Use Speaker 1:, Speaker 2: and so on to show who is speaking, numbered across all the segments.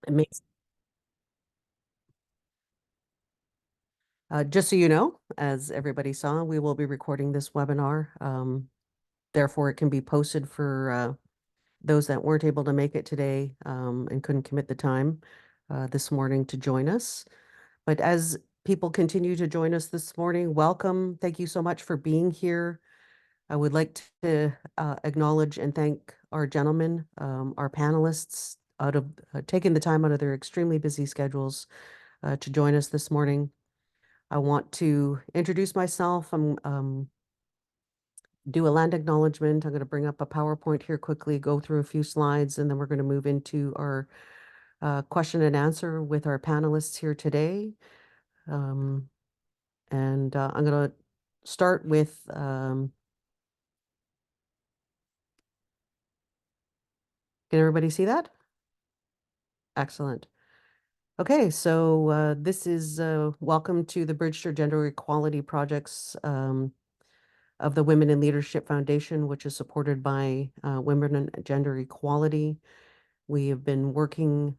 Speaker 1: It makes, just so you know, as everybody saw, we will be recording this webinar. Therefore, it can be posted for those that weren't able to make it today and couldn't commit the time this morning to join us. But as people continue to join us this morning, welcome. Thank you so much for being here. I would like to acknowledge and thank our gentlemen, our panelists, out of taking the time out of their extremely busy schedules to join us this morning. I want to introduce myself. I'm do a land acknowledgement. I'm going to bring up a PowerPoint here quickly, go through a few slides, and then we're going to move into our question and answer with our panelists here today. I'm going to start with can everybody see that? Excellent. Okay, so this is welcome to the Bridge to Gender Equality projects of the Women in Leadership Foundation, which is supported by Women and Gender Equality. We have been working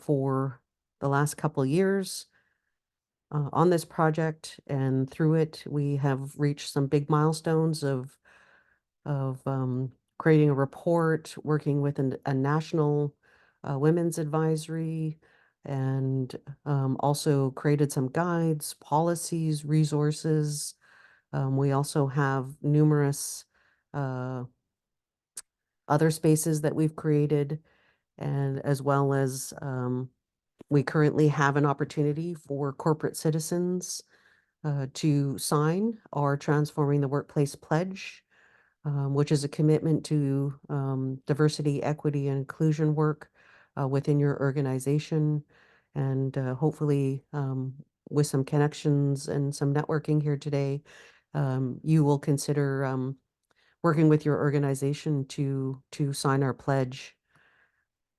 Speaker 1: for the last couple years on this project, and through it, we have reached some big milestones of creating a report, working with a national women's advisory, and also created some guides, policies, resources. We also have numerous other spaces that we've created, and as well as we currently have an opportunity for corporate citizens to sign our Transforming the Workplace Pledge, which is a commitment to diversity, equity, and inclusion work within your organization. And hopefully, with some connections and some networking here today, you will consider working with your organization to sign our pledge.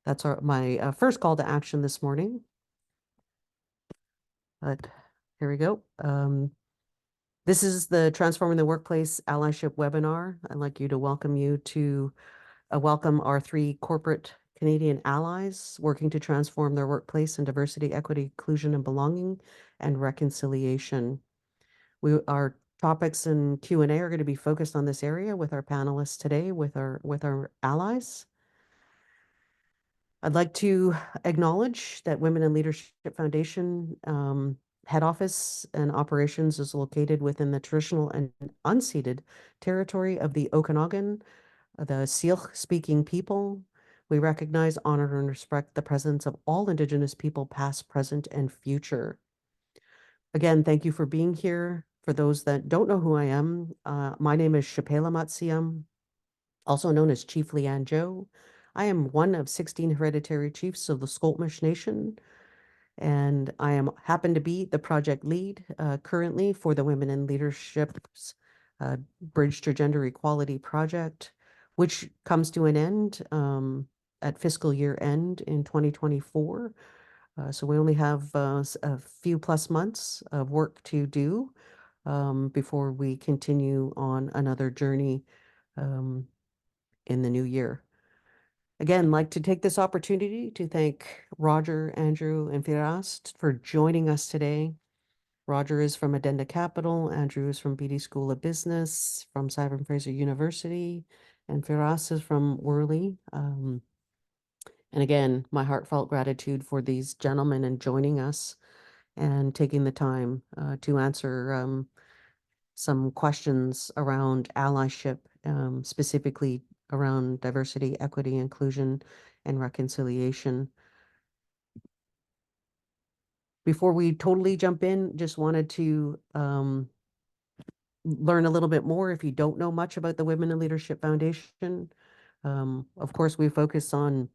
Speaker 1: That's my first call to action this morning. But here we go. This is the Transforming the Workplace Allyship webinar. I'd like you to welcome our 3 corporate Canadian allies working to transform their workplace in diversity, equity, inclusion, and belonging, and reconciliation. Our topics and Q&A are going to be focused on this area with our panelists today, with our allies. I'd like to acknowledge that Women in Leadership Foundation head office and operations is located within the traditional and unceded territory of the Okanagan, the Syilx-speaking people. We recognize, honor, and respect the presence of all Indigenous people, past, present, and future. Again, thank you for being here. For those that don't know who I am, my name is Shapela Matsiam, also known as Chief Leanne Joe. I am one of 16 hereditary chiefs of the Skoltmish Nation, and I happen to be the project lead currently for the Women in Leadership's Bridge to Gender Equality project, which comes to an end at fiscal year end in 2024. So we only have a few plus months of work to do before we continue on another journey in the new year. Again, like to take this opportunity to thank Roger, Andrew, and Firas for joining us today. Roger is from Addenda Capital, Andrew is from Beatty School of Business, from Simon Fraser University, and Firas is from Worley. And again, my heartfelt gratitude for these gentlemen and joining us and taking the time to answer some questions around allyship, specifically around diversity, equity, inclusion, and reconciliation. Before we totally jump in, just wanted to learn a little bit more if you don't know much about the Women in Leadership Foundation. Of course, we focus on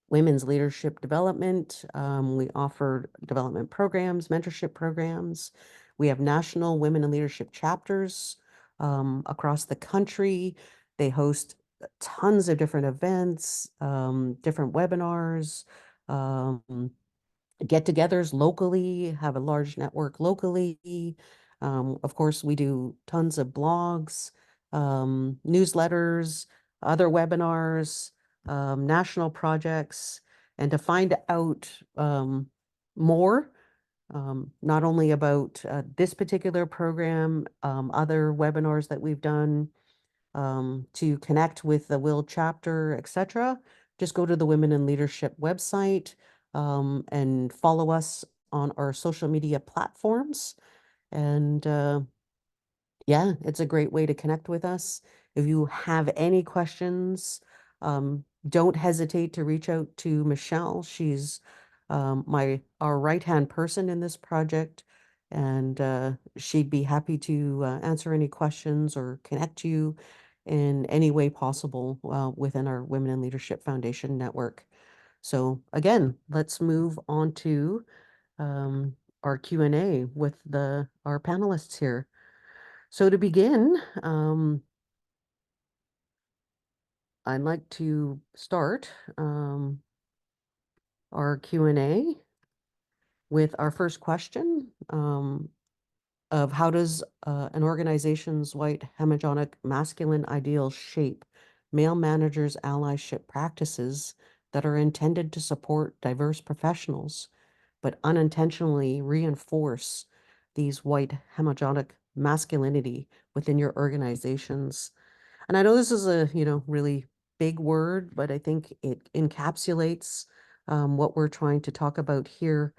Speaker 1: women's leadership development. We offer development programs, mentorship programs. We have national women in leadership chapters across the country. They host tons of different events, different webinars, get-togethers locally, have a large network locally. Of course, we do tons of blogs, newsletters, other webinars, national projects, And to find out more, not only about this particular program, other webinars that we've done, to connect with the Will chapter, etc., just go to the Women in Leadership website and follow us on our social media platforms. And yeah, it's a great way to connect with us. If you have any questions, don't hesitate to reach out to Michelle. She's our right-hand person in this project, and she'd be happy to answer any questions or connect you in any way possible within our Women in Leadership Foundation network. So again, let's move on to our Q&A with our panelists here. So to begin, I'd like to start our Q&A with our first question of how does an organization's white hegemonic masculine ideal shape male managers' allyship practices that are intended to support diverse professionals, but unintentionally reinforce these white hegemonic masculinity within your organizations? And I know this is a, really big word, but I think it encapsulates what we're trying to talk about here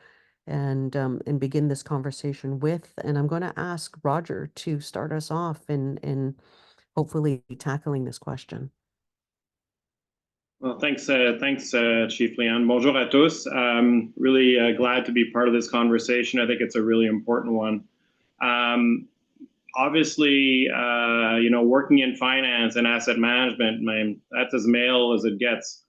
Speaker 1: and begin this conversation with. And I'm going to ask Roger to start us off in hopefully tackling this question.
Speaker 2: Well, thanks, Chief Leon. Bonjour à tous. Really glad to be part of this conversation. I think it's a really important one. Obviously, working in finance and asset management, that's as male as it gets.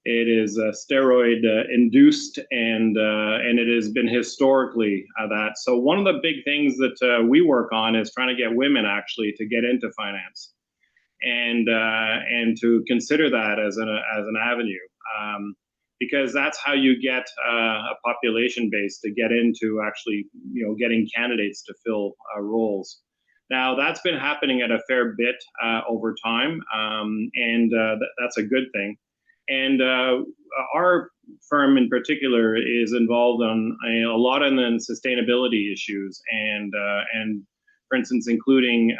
Speaker 2: It is steroid induced, and it has been historically that. So one of the big things that we work on is trying to get women actually to get into finance, and to consider that as an avenue. Because that's how you get a population base to get into actually, getting candidates to fill roles. Now, that's been happening at a fair bit over time, and that's a good thing. And our firm in particular is involved on a lot in the sustainability issues, and for instance, including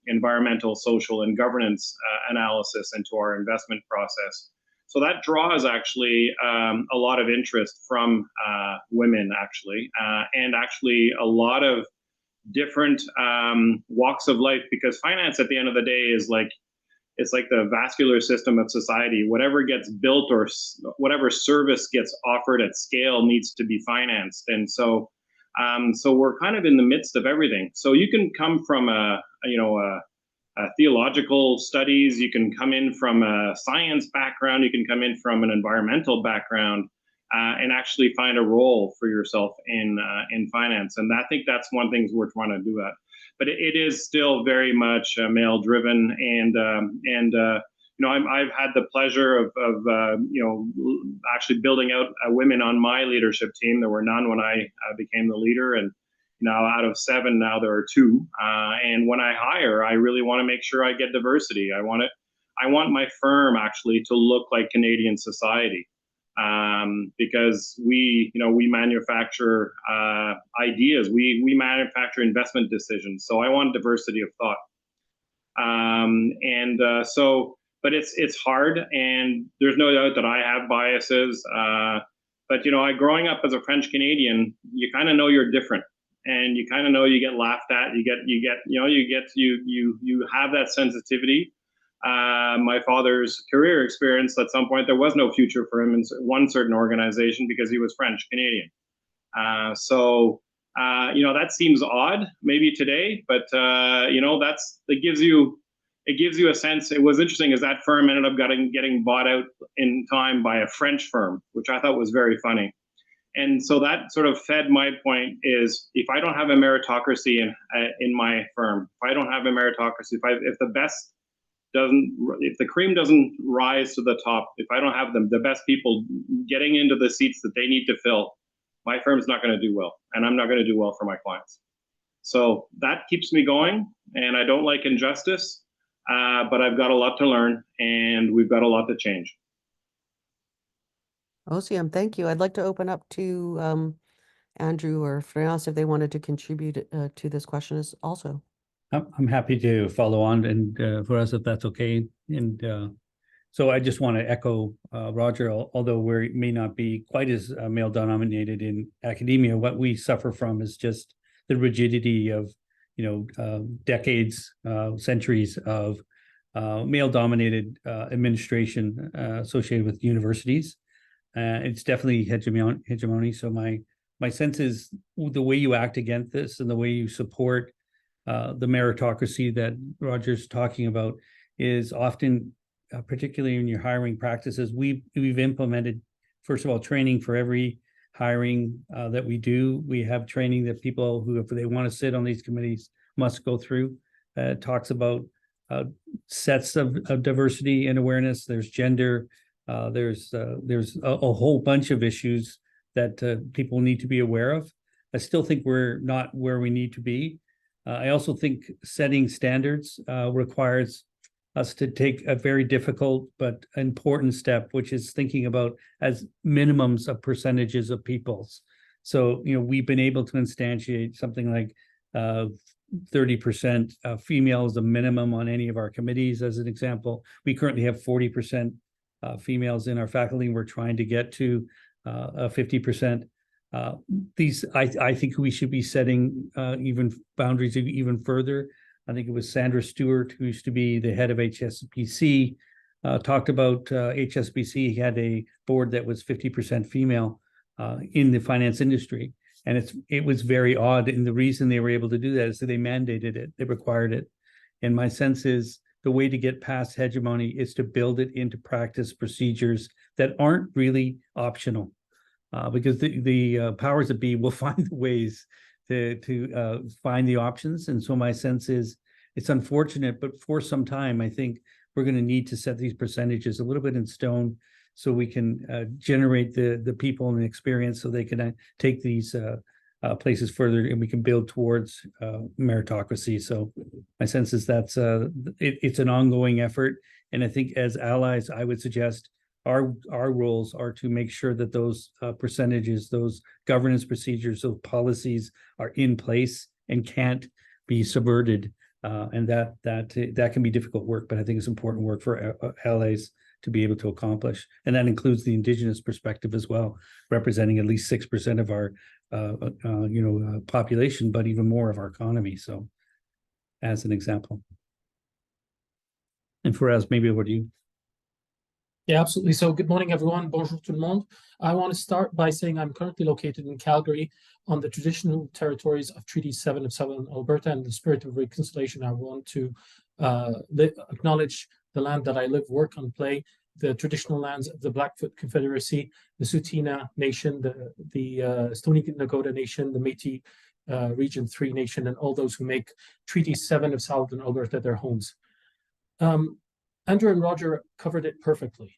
Speaker 2: environmental, social, and governance analysis into our investment process. So that draws actually a lot of interest from women, actually, and actually a lot of different walks of life, because finance at the end of the day is like, it's like the vascular system of society. Whatever gets built or whatever service gets offered at scale needs to be financed. And so we're kind of in the midst of everything. So you can come from a theological studies, you can come in from a science background, you can come in from an environmental background, and actually find a role for yourself in finance. And I think that's one thing we're trying to do that. But it is still very much male driven, and I've had the pleasure of actually building out women on my leadership team. There were none when I became the leader, and now out of 7, now there are 2. And when I hire, I really want to make sure I get diversity. I want my firm actually to look like Canadian society, because we manufacture ideas. We manufacture investment decisions. So I want diversity of thought. But it's hard, and there's no doubt that I have biases. But growing up as a French Canadian, you kind of know you're different, and you kind of know you get laughed at. You have that sensitivity. My father's career experience, at some point there was no future for him in one certain organization because he was French Canadian. That seems odd maybe today, but it gives you a sense. It was interesting, as that firm ended up getting bought out in time by a French firm, which I thought was very funny. And so that sort of fed my point, is if I don't have a meritocracy in my firm, if I don't have a meritocracy, if the cream doesn't rise to the top, if I don't have the best people getting into the seats that they need to fill, my firm's not going to do well, and I'm not going to do well for my clients. So that keeps me going, and I don't like injustice, but I've got a lot to learn, and we've got a lot to change.
Speaker 1: Awesome, thank you. I'd like to open up to Andrew or Freas if they wanted to contribute to this question also.
Speaker 3: I'm happy to follow on, and for us, if that's okay. And so I just want to echo Roger, although we may not be quite as male dominated in academia, what we suffer from is just the rigidity of, decades, centuries of male dominated administration associated with universities. It's definitely hegemony. So my sense is the way you act against this and the way you support the meritocracy that Roger's talking about is often, particularly in your hiring practices, we've implemented, first of all, training for every hiring that we do. We have training that people who, if they want to sit on these committees, must go through. It talks about sets of diversity and awareness. There's gender. There's a whole bunch of issues that people need to be aware of. I still think we're not where we need to be. I also think setting standards requires us to take a very difficult but important step, which is thinking about as minimums of percentages of peoples. So, we've been able to instantiate something like 30% female as a minimum on any of our committees, as an example. We currently have 40% females in our faculty, and we're trying to get to 50%. I think we should be setting even boundaries even further. I think it was Sandra Stewart, who used to be the head of HSBC, talked about HSBC had a board that was 50% female in the finance industry. And it was very odd. And the reason they were able to do that is that they mandated it, they required it. And my sense is the way to get past hegemony is to build it into practice procedures that aren't really optional. Because the powers that be will find ways to find the options. And so my sense is it's unfortunate, but for some time, I think we're going to need to set these percentages a little bit in stone so we can generate the people and the experience so they can take these places further, and we can build towards meritocracy. So my sense is that's it's an ongoing effort. And I think as allies, I would suggest our roles are to make sure that those percentages, those governance procedures, those policies are in place and can't be subverted. And that can be difficult work, but I think it's important work for allies to be able to accomplish. And that includes the Indigenous perspective as well, representing at least 6% of our population, but even more of our economy. So as an example. And Faraz, maybe over to you.
Speaker 4: Yeah, absolutely. So good morning, everyone. Bonjour tout le monde. I want to start by saying I'm currently located in Calgary on the traditional territories of Treaty 7 of Southern Alberta. And in the spirit of reconciliation, I want to acknowledge the land that I live, work, and play, the traditional lands of the Blackfoot Confederacy, the Tsuut'ina Nation, the Stoney Nakoda Nation, the Métis Region 3 Nation, and all those who make Treaty 7 of Southern Alberta their homes. Andrew and Roger covered it perfectly.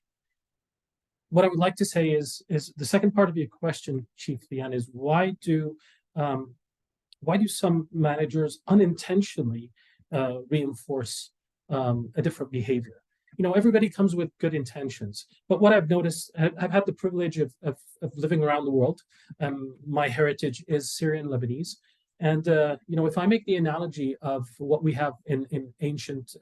Speaker 4: What I would like to say is the second part of your question, Chief Leanne, is why do some managers unintentionally reinforce a different behavior? Everybody comes with good intentions, but what I've noticed, I've had the privilege of living around the world. My heritage is Syrian Lebanese, and if I make the analogy of what we have in ancient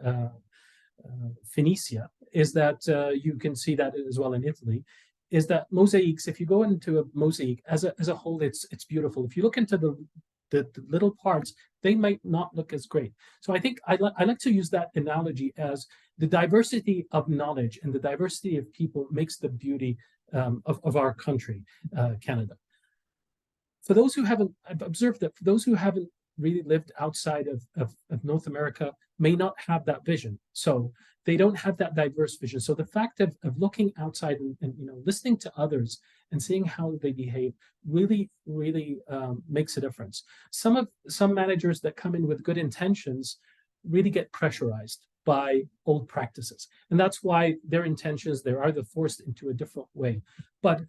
Speaker 4: Phoenicia, is that you can see that as well in Italy, is that mosaics, if you go into a mosaic as a whole, it's beautiful. If you look into the little parts, they might not look as great. So I think I like to use that analogy as the diversity of knowledge and the diversity of people makes the beauty of our country, Canada. For those who haven't, I've observed that for those who haven't really lived outside of North America may not have that vision. So they don't have that diverse vision. So the fact of looking outside and listening to others and seeing how they behave really makes a difference. Some managers that come in with good intentions really get pressurized by old practices. And that's why their intentions, they're either forced into a different way. But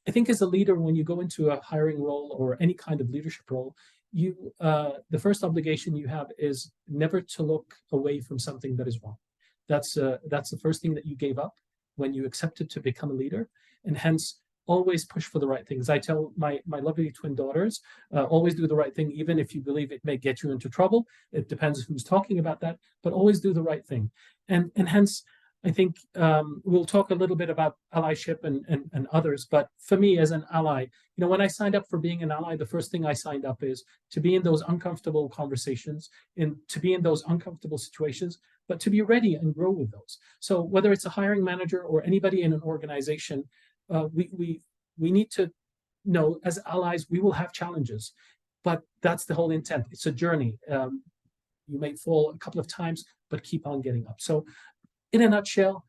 Speaker 4: I think as a leader, when you go into a hiring role or any kind of leadership role, the first obligation you have is never to look away from something that is wrong. That's the first thing that you gave up when you accepted to become a leader, and hence always push for the right things. I tell my lovely twin daughters, always do the right thing, even if you believe it may get you into trouble. It depends who's talking about that, but always do the right thing. And hence, I think we'll talk a little bit about allyship and others. But for me as an ally, when I signed up for being an ally, the first thing I signed up is to be in those uncomfortable conversations, and to be in those uncomfortable situations, but to be ready and grow with those. So whether it's a hiring manager or anybody in an organization, we need to know as allies, we will have challenges, but that's the whole intent. It's a journey. You may fall a couple of times, but keep on getting up. So in a nutshell,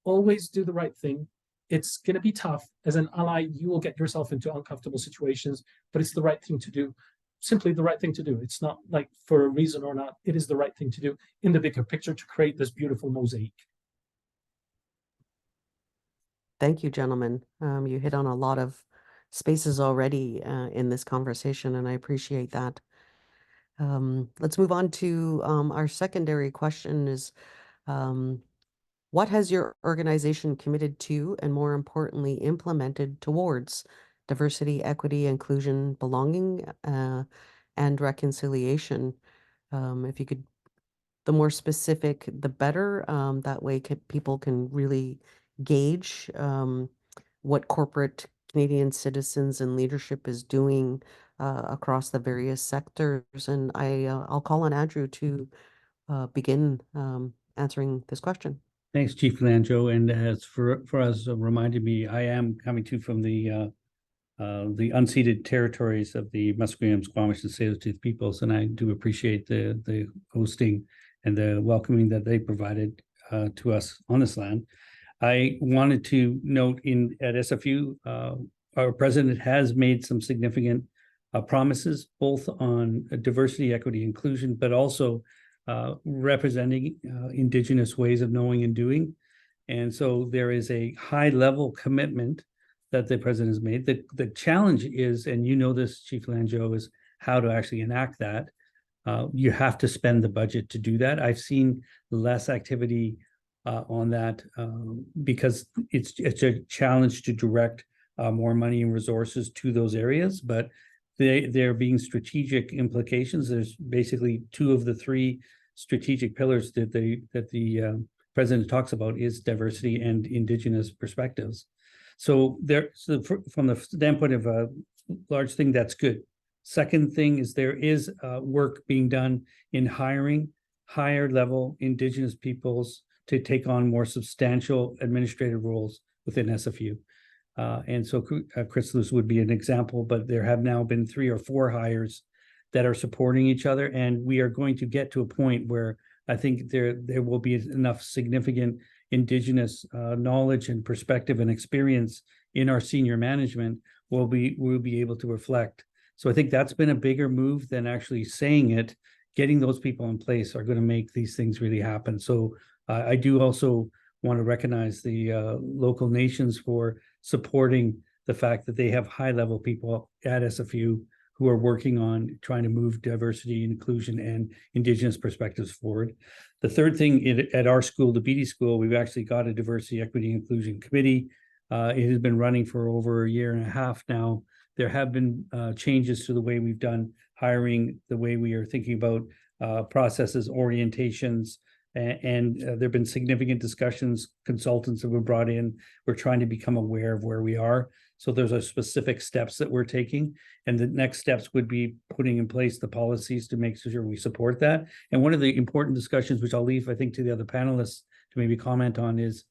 Speaker 4: always do the right thing. It's going to be tough. As an ally, you will get yourself into uncomfortable situations, but it's the right thing to do. Simply the right thing to do. It's not like for a reason or not. It is the right thing to do in the bigger picture to create this beautiful mosaic.
Speaker 1: Thank you, gentlemen. You hit on a lot of spaces already in this conversation, and I appreciate that. Let's move on to our secondary question is, what has your organization committed to, and more importantly, implemented towards diversity, equity, inclusion, belonging, and reconciliation? If you could, the more specific, the better. That way people can really gauge what corporate Canadian citizens and leadership is doing across the various sectors. And I'll call on Andrew to begin answering this question.
Speaker 3: Thanks, Chief Lanjo. And as for us, reminded me, I am coming to from the unceded territories of the Musqueam, Squamish, and Tsleil-Waututh peoples, and I do appreciate the hosting and the welcoming that they provided to us on this land. I wanted to note at SFU, our president has made some significant promises, both on diversity, equity, inclusion, but also representing Indigenous ways of knowing and doing. And so there is a high level commitment that the president has made. The challenge is, and you know this, Chief Lanjo, is how to actually enact that. You have to spend the budget to do that. I've seen less activity on that because it's a challenge to direct more money and resources to those areas, but there being strategic implications. There's basically two of the three strategic pillars that the president talks about is diversity and Indigenous perspectives. So from the standpoint of a large thing, that's good. Second thing is there is work being done in hiring higher level Indigenous peoples to take on more substantial administrative roles within SFU. And so Chris Lewis would be an example, but there have now been 3 or 4 hires that are supporting each other. And we are going to get to a point where I think there will be enough significant Indigenous knowledge and perspective and experience in our senior management we'll be able to reflect. So I think that's been a bigger move than actually saying it. Getting those people in place are going to make these things really happen. So I do also want to recognize the local nations for supporting the fact that they have high-level people at SFU who are working on trying to move diversity, inclusion, and Indigenous perspectives forward. The third thing at our school, the Beatty School, we've actually got a diversity, equity, inclusion committee. It has been running for over 1.5 years now. There have been changes to the way we've done hiring, the way we are thinking about processes, orientations, and there have been significant discussions. Consultants have been brought in. We're trying to become aware of where we are. So there's a specific steps that we're taking. And the next steps would be putting in place the policies to make sure we support that. And one of the important discussions, which I'll leave, I think, to the other panelists to maybe comment on, is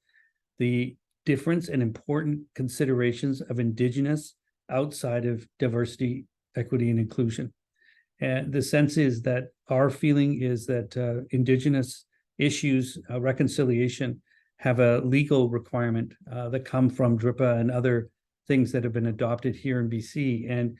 Speaker 3: the difference and important considerations of Indigenous outside of diversity, equity, and inclusion. And the sense is that our feeling is that Indigenous issues, reconciliation, have a legal requirement that come from DRIPA and other things that have been adopted here in BC. And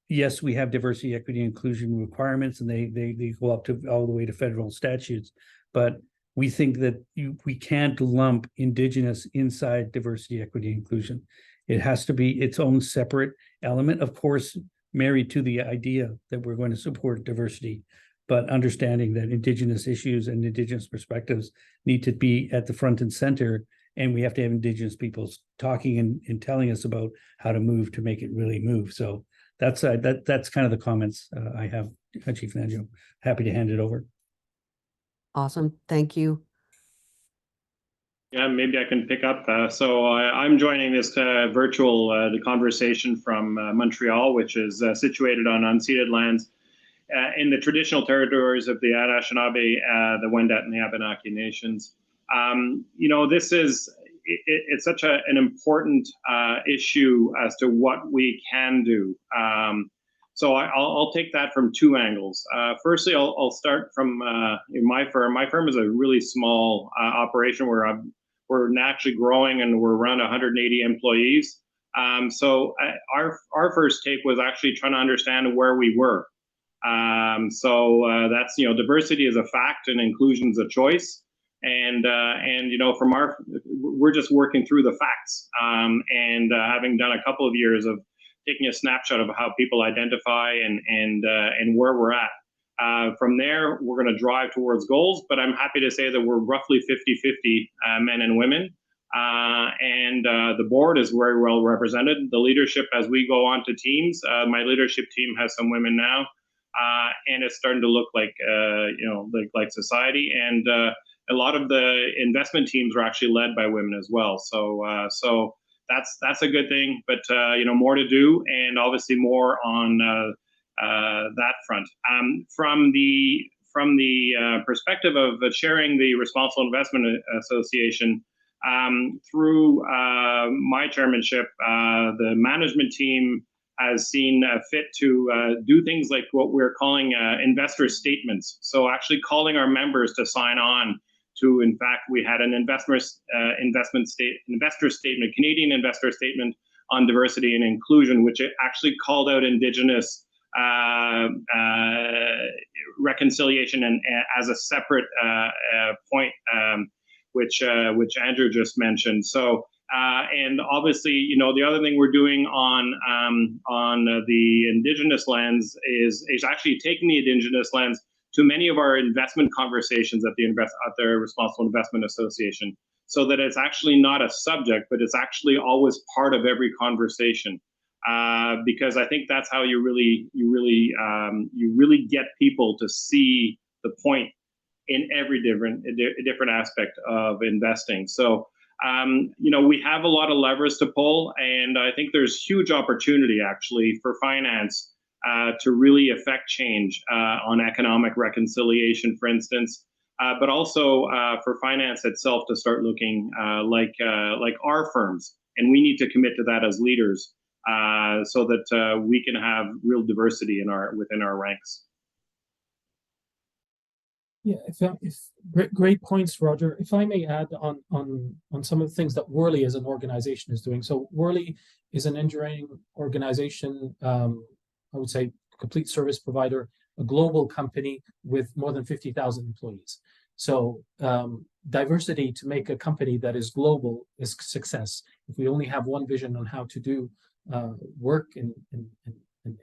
Speaker 3: yes, we have diversity, equity, inclusion requirements, and they go up to all the way to federal statutes. But we think that we can't lump Indigenous inside diversity, equity, inclusion. It has to be its own separate element, of course, married to the idea that we're going to support diversity, but understanding that Indigenous issues and Indigenous perspectives need to be at the front and center and we have to have Indigenous peoples talking and telling us about how to move to make it really move. So that's that's kind of the comments I have, Chief Nanjo. Happy to hand it over.
Speaker 1: Awesome. Thank you.
Speaker 2: Yeah, maybe I can pick up. So I'm joining this virtual the conversation from Montreal, which is situated on unceded lands in the traditional territories of the Anishinaabe, the Wendat, and the Abenaki nations. You know, this is it's such an important issue as to what we can do. So I'll take that from two angles. Firstly, I'll start from my firm. My firm is a really small operation where we're naturally growing, and we're around 180 employees. So our first take was actually trying to understand where we were. So that's, you know, diversity is a fact and inclusion is a choice. And you know, we're just working through the facts, and having done a couple of years of taking a snapshot of how people identify and where we're at. From there, we're going to drive towards goals, but I'm happy to say that we're roughly 50-50 men and women. And the board is very well represented. The leadership, as we go on to teams, my leadership team has some women now, and it's starting to look like, you know, like society. And a lot of the investment teams are actually led by women as well. So that's a good thing, but you know, more to do, and obviously more on that front. From the perspective of sharing the Responsible Investment Association, through my chairmanship, the management team has seen fit to do things like what we're calling investor statements. So actually calling our members to sign on to, in fact, we had an investor statement, Canadian investor statement on diversity and inclusion, which actually called out Indigenous reconciliation and as a separate point, which Andrew just mentioned. So, and obviously, you know, the other thing we're doing on the Indigenous lens is actually taking the Indigenous lens to many of our investment conversations at the Responsible Investment Association, so that it's actually not a subject, but it's actually always part of every conversation. Because I think that's how you really get people to see the point in every different aspect of investing. So, you know, we have a lot of levers to pull, and I think there's huge opportunity actually for finance to really affect change on economic reconciliation, for instance, but also for finance itself to start looking like our firms, and we need to commit to that as leaders, so that we can have real diversity within our ranks.
Speaker 4: Yeah, great points, Roger. If I may add on some of the things that Worley as an organization is doing. So Worley is an engineering organization, I would say complete service provider, a global company with more than 50,000 employees. So diversity to make a company that is global is success. If we only have one vision on how to do work in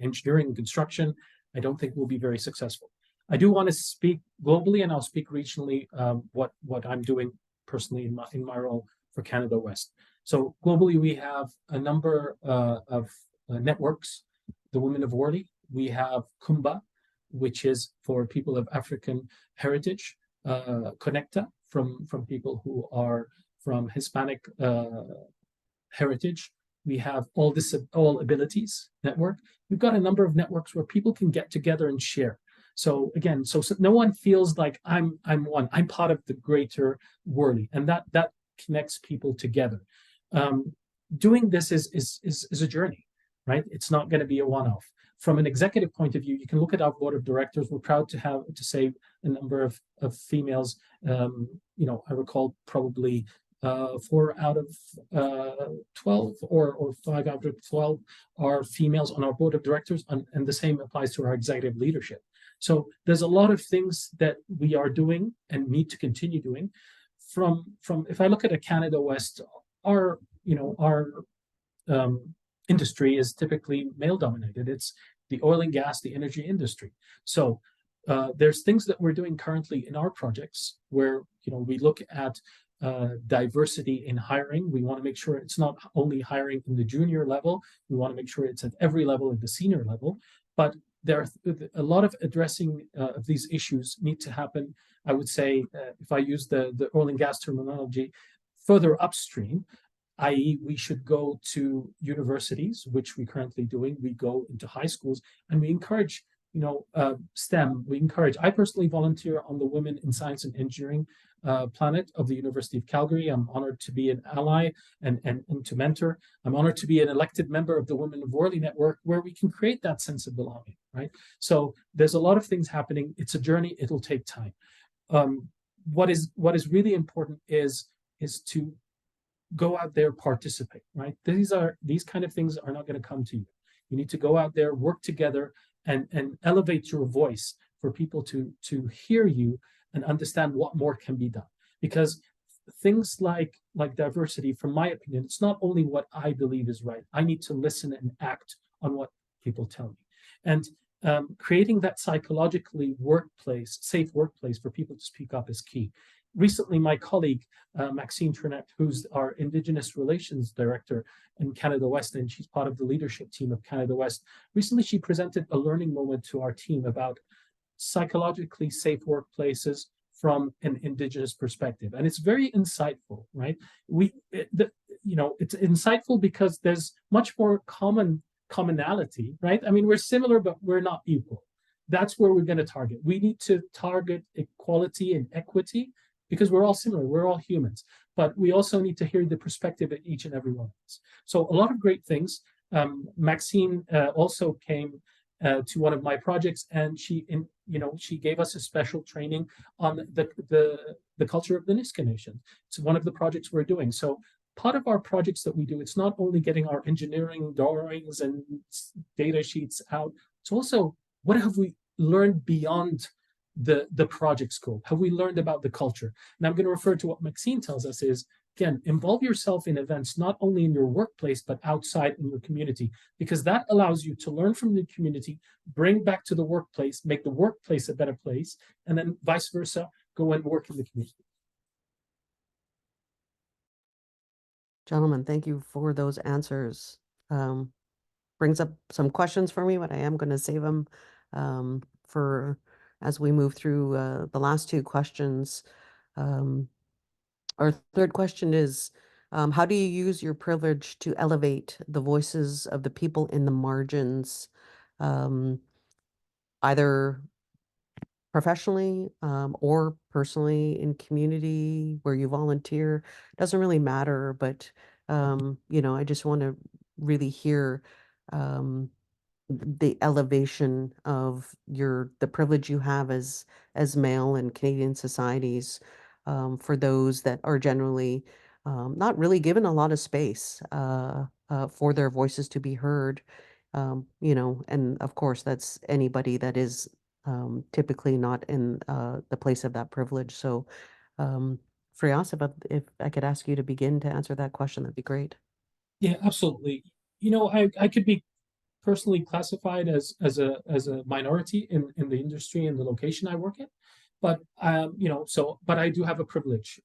Speaker 4: engineering and construction, I don't think we'll be very successful. I do want to speak globally, and I'll speak regionally what I'm doing personally in my role for Canada West. So globally, we have a number of networks. The Women of Worley. We have Kumba, which is for people of African heritage. Connecta from people who are from Hispanic heritage. We have All Abilities Network. We've got a number of networks where people can get together and share. So again, so no one feels like I'm one. I'm part of the greater Worley, and that connects people together. Doing this is a journey, right? It's not going to be a one-off. From an executive point of view, you can look at our board of directors. We're proud to say a number of females. You know, I recall probably 4 out of 12 or 5 out of 12 are females on our board of directors, and the same applies to our executive leadership. So there's a lot of things that we are doing and need to continue doing. From if I look at a Canada West, our industry is typically male dominated. It's the oil and gas, the energy industry. So there's things that we're doing currently in our projects where we look at diversity in hiring. We want to make sure it's not only hiring in the junior level. We want to make sure it's at every level, at the senior level. But there are a lot of addressing of these issues need to happen. I would say, if I use the oil and gas terminology, further upstream, i.e. we should go to universities, which we're currently doing. We go into high schools and we encourage, STEM. I personally volunteer on the Women in Science and Engineering planet of the University of Calgary. I'm honored to be an ally and to mentor. I'm honored to be an elected member of the Women of Worley Network, where we can create that sense of belonging, right? So there's a lot of things happening. It's a journey. It'll take time. What is really important is to go out there, participate, right? These kind of things are not going to come to you. You need to go out there, work together, and elevate your voice for people to hear you and understand what more can be done. Because things like diversity, from my opinion, it's not only what I believe is right. I need to listen and act on what people tell me. And creating that psychologically safe workplace for people to speak up is key. Recently, my colleague, Maxine Trinette, who's our Indigenous Relations Director in Canada West, and she's part of the leadership team of Canada West, recently she presented a learning moment to our team about psychologically safe workplaces from an Indigenous perspective. And it's very insightful, right? It's insightful because there's much more commonality, right? I mean, we're similar, but we're not equal. That's where we're going to target. We need to target equality and equity because we're all similar, we're all humans. But we also need to hear the perspective of each and every one of us. So a lot of great things. Maxine also came to one of my projects, and she gave us a special training on the culture of the Niska Nation. It's one of the projects we're doing. So part of our projects that we do, it's not only getting our engineering drawings and data sheets out, it's also what have we learned beyond the project scope? Have we learned about the culture? And I'm going to refer to what Maxine tells us is, again, involve yourself in events, not only in your workplace, but outside in your community, because that allows you to learn from the community, bring back to the workplace, make the workplace a better place, and then vice versa, go and work in the community.
Speaker 1: Gentlemen, thank you for those answers. Brings up some questions for me, but I am going to save them for as we move through the last two questions. Our third question is, how do you use your privilege to elevate the voices of the people in the margins, either professionally or personally in community where you volunteer? Doesn't really matter, but I just want to really hear the elevation of the privilege you have as male in Canadian societies, for those that are generally not really given a lot of space for their voices to be heard. And of course that's anybody that is typically not in the place of that privilege. So Frias, if I could ask you to begin to answer that question, that'd be great.
Speaker 4: Yeah, absolutely. I could be personally classified as a minority in the industry and the location I work in, but but I do have a privilege.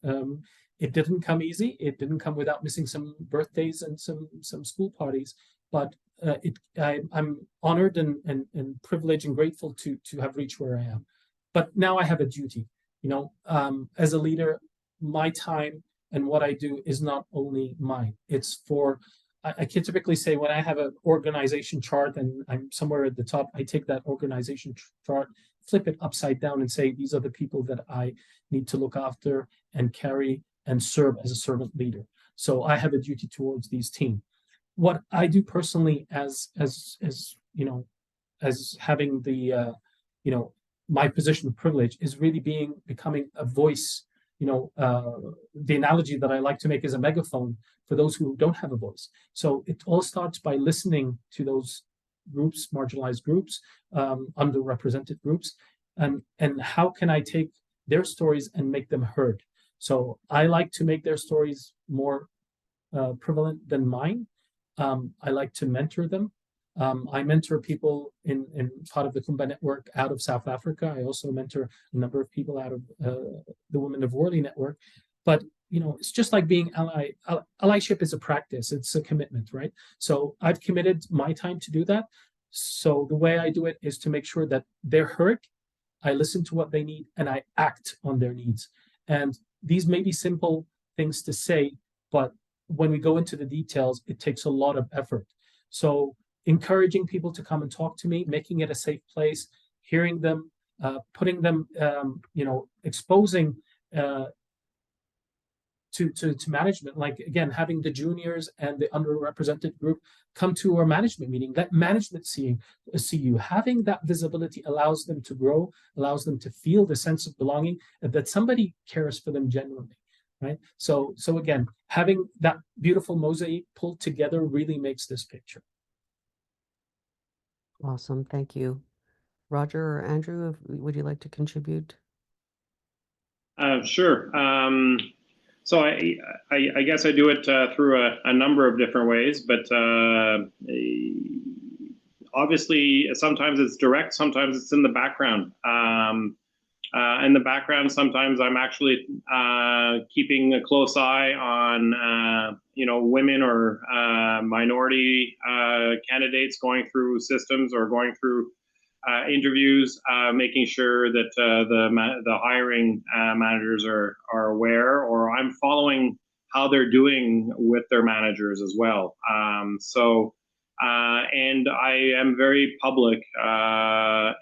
Speaker 4: It didn't come easy. It didn't come without missing some birthdays and some school parties, but I'm honored and privileged and grateful to have reached where I am. But now I have a duty. As a leader, my time and what I do is not only mine. It's for I can typically say when I have an organization chart and I'm somewhere at the top, I take that organization chart, flip it upside down and say, these are the people that I need to look after and carry and serve as a servant leader. So I have a duty towards these teams. What I do personally as having the, my position of privilege is really becoming a voice. The analogy that I like to make is a megaphone for those who don't have a voice. So it all starts by listening to those groups, marginalized groups, underrepresented groups, and how can I take their stories and make them heard? So I like to make their stories more prevalent than mine. I like to mentor them. I mentor people in part of the Kumba network out of South Africa. I also mentor a number of people out of the Women of Worley network. But it's just like being allyship is a practice. It's a commitment, right? So I've committed my time to do that. So the way I do it is to make sure that they're heard, I listen to what they need, and I act on their needs. And these may be simple things to say, but when we go into the details, it takes a lot of effort. So encouraging people to come and talk to me, making it a safe place, hearing them, putting them, exposing to management, like again, having the juniors and the underrepresented group come to our management meeting, let management see you. Having that visibility allows them to grow, allows them to feel the sense of belonging, and that somebody cares for them genuinely, right? So again, having that beautiful mosaic pulled together really makes this picture.
Speaker 1: Awesome, thank you. Roger or Andrew, would you like to contribute?
Speaker 2: Sure. So I guess I do it through a number of different ways, but obviously sometimes it's direct, sometimes it's in the background. In the background, sometimes I'm actually keeping a close eye on women or minority candidates going through systems or going through interviews, making sure that the hiring managers are aware, or I'm following how they're doing with their managers as well. And I am very public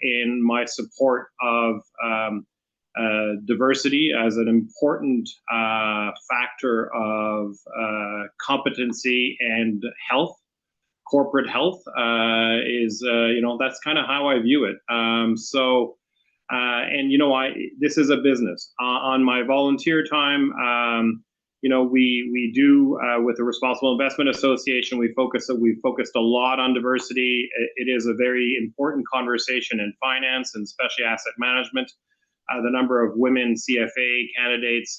Speaker 2: in my support of diversity as an important factor of competency and health. Corporate health is, that's kind of how I view it. This is a business. On my volunteer time, we do with the Responsible Investment Association, we focused a lot on diversity. It is a very important conversation in finance and especially asset management. The number of women CFA candidates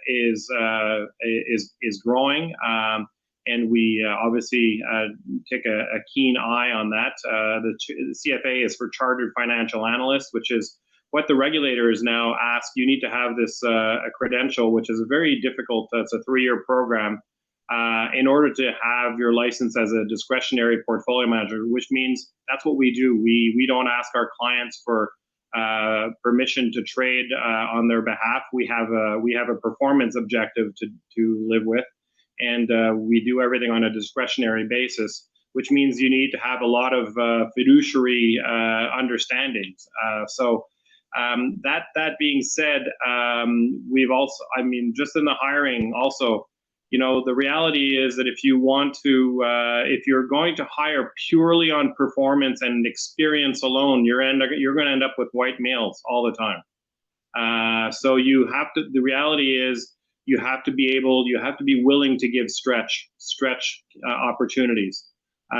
Speaker 2: is growing. And we obviously take a keen eye on that. The CFA is for Chartered Financial Analyst, which is what the regulators now ask. You need to have this a credential, which is a very difficult, it's a 3-year program, in order to have your license as a discretionary portfolio manager, which means that's what we do. We don't ask our clients for permission to trade on their behalf. We have a performance objective to live with. And we do everything on a discretionary basis, which means you need to have a lot of fiduciary understandings. That being said, we've also, just in the hiring also, the reality is that if you want to, if you're going to hire purely on performance and experience alone, you're going to end up with white males all the time. So you have to, the reality is, you have to be willing to give stretch opportunities.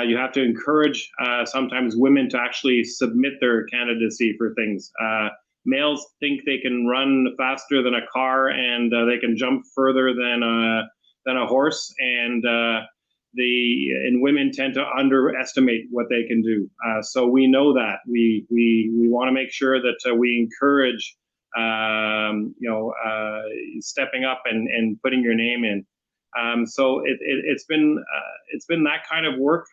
Speaker 2: You have to encourage sometimes women to actually submit their candidacy for things. Males think they can run faster than a car and they can jump further than a horse, and women tend to underestimate what they can do. So we know that we want to make sure that we encourage stepping up and putting your name in. So it's been that kind of work.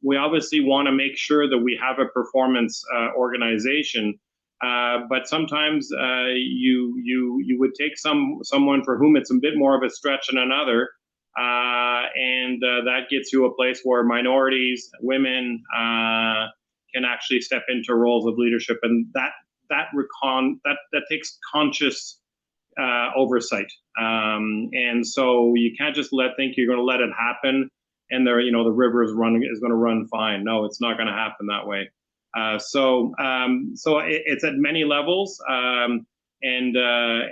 Speaker 2: We obviously want to make sure that we have a performance organization. But sometimes you would take someone for whom it's a bit more of a stretch than another. And that gets you a place where minorities, women, can actually step into roles of leadership, and that takes conscious oversight. And so you can't just think you're going to let it happen, and the river is going to run fine. No, it's not going to happen that way. So it's at many levels, and I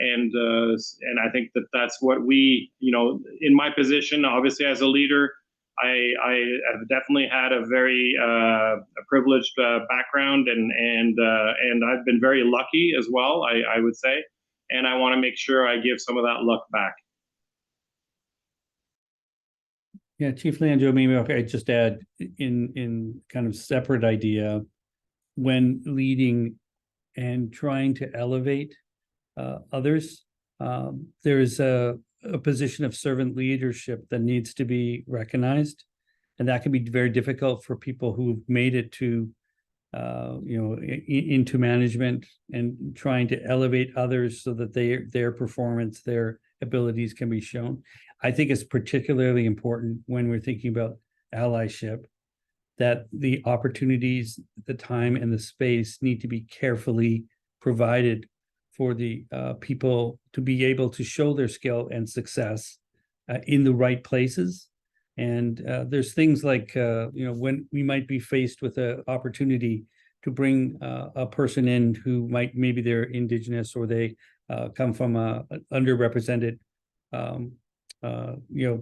Speaker 2: think that's what we, in my position, obviously as a leader, I have definitely had a very privileged background, and I've been very lucky as well, I would say, and I want to make sure I give some of that luck back.
Speaker 3: Yeah, Chief Leandro, maybe if I just add in kind of separate idea, when leading and trying to elevate others. There is a position of servant leadership that needs to be recognized. And that can be very difficult for people who've made it to, into management and trying to elevate others so that their performance, their abilities can be shown. I think it's particularly important when we're thinking about allyship, that the opportunities, the time, and the space need to be carefully provided for the people to be able to show their skill and success in the right places. And there's things like, when we might be faced with an opportunity to bring a person in who maybe they're Indigenous or they come from a underrepresented,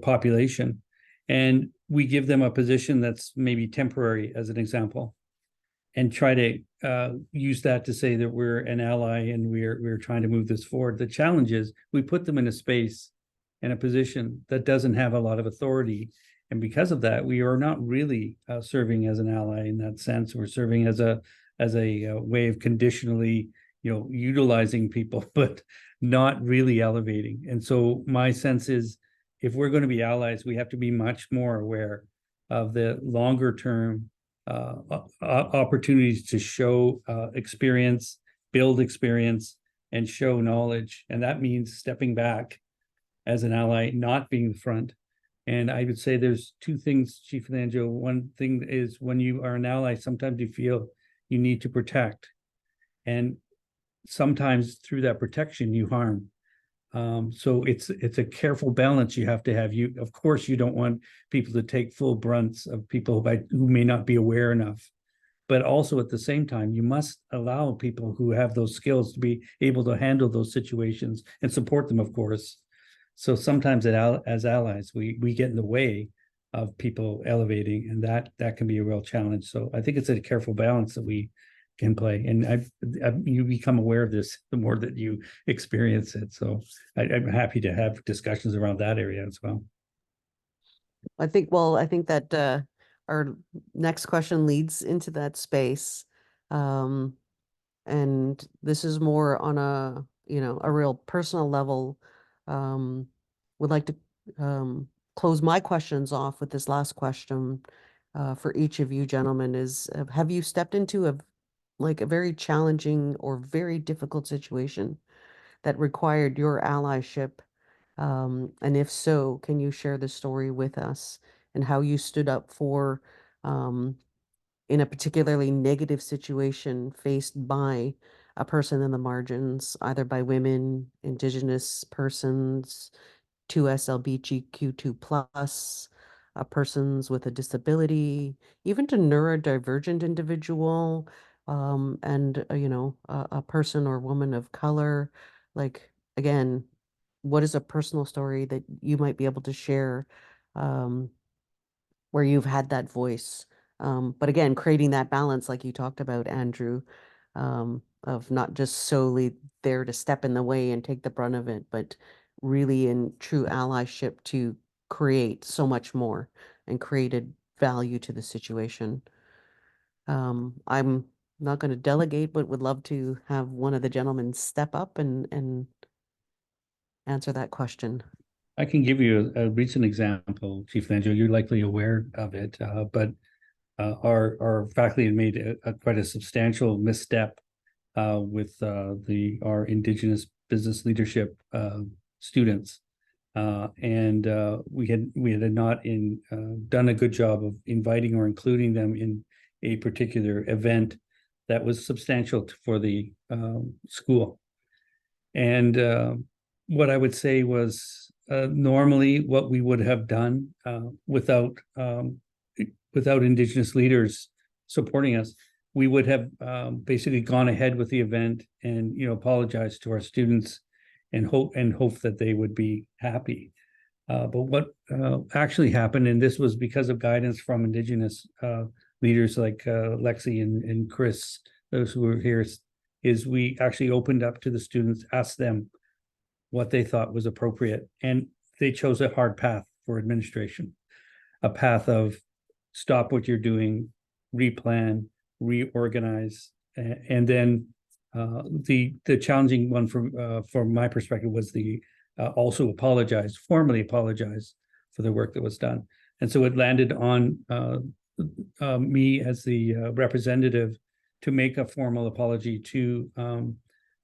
Speaker 3: population. And we give them a position that's maybe temporary, as an example, and try to use that to say that we're an ally and we're trying to move this forward. The challenge is we put them in a space and a position that doesn't have a lot of authority. And because of that, we are not really serving as an ally in that sense. We're serving as a way of conditionally, utilizing people, but not really elevating. And so my sense is, if we're going to be allies, we have to be much more aware of the longer term opportunities to show experience, build experience, and show knowledge. And that means stepping back as an ally, not being the front. And I would say there's two things, Chief Lanjo. One thing is, when you are an ally, sometimes you feel you need to protect. And sometimes through that protection, you harm. So it's a careful balance you have to have. Of course, you don't want people to take full brunts of people who may not be aware enough. But also at the same time, you must allow people who have those skills to be able to handle those situations and support them, of course. So sometimes as allies, we get in the way of people elevating, and that can be a real challenge. So I think it's a careful balance that we can play. And you become aware of this the more that you experience it. So I'm happy to have discussions around that area as well.
Speaker 1: I think that our next question leads into that space. And this is more on a real personal level. Would like to close my questions off with this last question for each of you gentlemen is, have you stepped into a very challenging or very difficult situation that required your allyship? And if so, can you share the story with us and how you stood up for, in a particularly negative situation faced by a person in the margins, either by women, Indigenous persons, 2SLBGQ2 plus, persons with a disability, even to neurodivergent individual, and a person or woman of color. Again, what is a personal story that you might be able to share, where you've had that voice? But again, creating that balance, like you talked about, Andrew, of not just solely there to step in the way and take the brunt of it, but really in true allyship to create so much more and created value to the situation. I'm not going to delegate, but would love to have one of the gentlemen step up and answer that question.
Speaker 3: I can give you a recent example, Chief Lanjo. You're likely aware of it, but our faculty had made quite a substantial misstep with our Indigenous business leadership students, and we had not done a good job of inviting or including them in a particular event that was substantial for the school. And what I would say was, normally what we would have done without Indigenous leaders supporting us, we would have basically gone ahead with the event and apologized to our students and hope that they would be happy. But what actually happened, and this was because of guidance from Indigenous leaders like Lexi and Chris, those who were here, is we actually opened up to the students, asked them what they thought was appropriate, and they chose a hard path for administration, a path of stop what you're doing, replan, reorganize, and then The challenging one from my perspective was the also formally apologize for the work that was done. And so it landed on me as the representative to make a formal apology to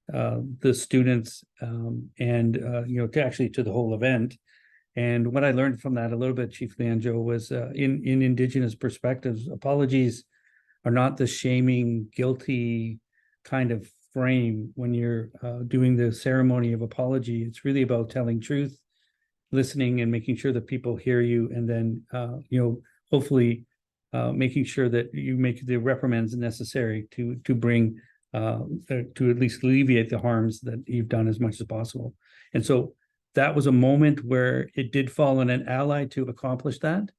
Speaker 3: the students and to the whole event. And what I learned from that a little bit, Chief Leandro, was in Indigenous perspectives, apologies are not the shaming, guilty kind of frame when you're doing the ceremony of apology. It's really about telling truth, listening, and making sure that people hear you, and then hopefully making sure that you make the reprimands necessary to bring to at least alleviate the harms that you've done as much as possible. And so that was a moment where it did fall on an ally to accomplish that,